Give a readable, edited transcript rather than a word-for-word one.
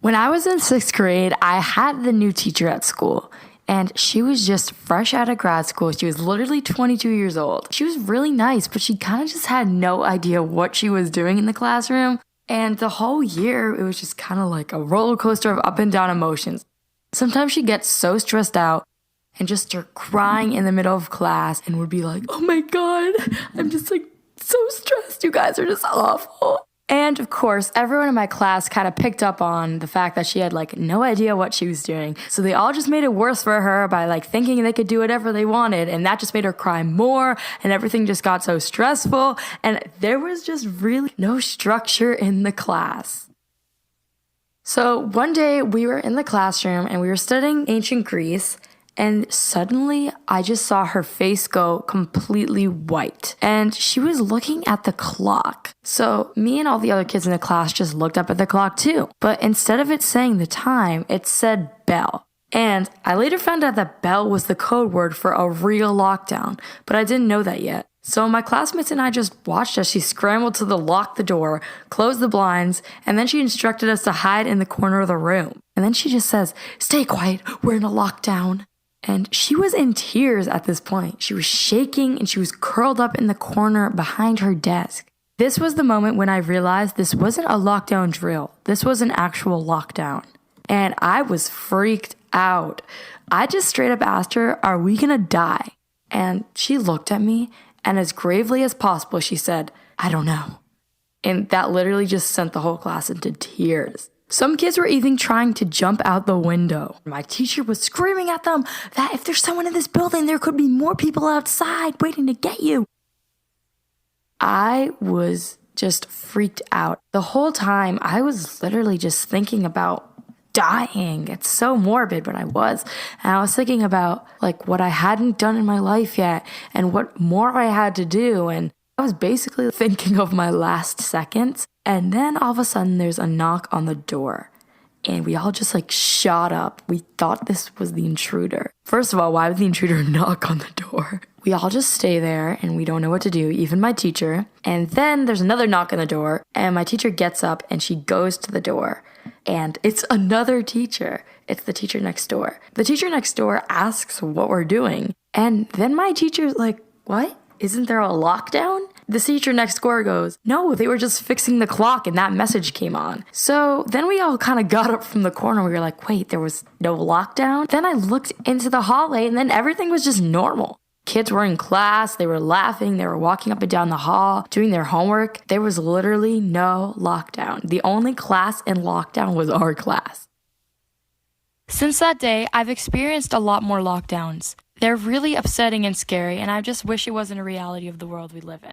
When I was in 6th grade, I had the new teacher at school, and she was just fresh out of grad school. She was literally 22 years old. She was really nice, but she kind of just had no idea what she was doing in the classroom. And the whole year, it was just kind of like a roller coaster of up and down emotions. Sometimes she'd get so stressed out and just start crying in the middle of class and would be like, oh my God, I'm just like so stressed. You guys are just awful. And of course, everyone in my class kind of picked up on the fact that she had like no idea what she was doing. So they all just made it worse for her by like thinking they could do whatever they wanted. And that just made her cry more. And everything just got so stressful. And there was just really no structure in the class. So one day we were in the classroom and we were studying ancient Greece. And suddenly, I just saw her face go completely white. And she was looking at the clock. So me and all the other kids in the class just looked up at the clock too. But instead of it saying the time, it said bell. And I later found out that bell was the code word for a real lockdown. But I didn't know that yet. So my classmates and I just watched as she scrambled to lock the door, close the blinds, and then she instructed us to hide in the corner of the room. And then she just says, "Stay quiet, we're in a lockdown." And she was in tears at this point. She was shaking and she was curled up in the corner behind her desk. This was the moment when I realized this wasn't a lockdown drill. This was an actual lockdown. And I was freaked out. I just straight up asked her, "Are we gonna die?" And she looked at me and as gravely as possible, she said, "I don't know." And that literally just sent the whole class into tears. Some kids were even trying to jump out the window. My teacher was screaming at them that if there's someone in this building, there could be more people outside waiting to get you. I was just freaked out. The whole time, I was literally just thinking about dying. It's so morbid, but I was. And I was thinking about like what I hadn't done in my life yet and what more I had to do. And I was basically thinking of my last seconds. And then all of a sudden there's a knock on the door and we all just like shot up. We thought this was the intruder. First of all, why would the intruder knock on the door? We all just stay there and we don't know what to do, even my teacher. And then there's another knock on the door and my teacher gets up and she goes to the door and it's another teacher. It's the teacher next door. The teacher next door asks what we're doing. And then my teacher's like, "What? Isn't there a lockdown?" The teacher next door goes, "No, they were just fixing the clock and that message came on." So then we all kind of got up from the corner. We were like, wait, there was no lockdown? Then I looked into the hallway and then everything was just normal. Kids were in class, they were laughing, they were walking up and down the hall, doing their homework. There was literally no lockdown. The only class in lockdown was our class. Since that day, I've experienced a lot more lockdowns. They're really upsetting and scary, and I just wish it wasn't a reality of the world we live in.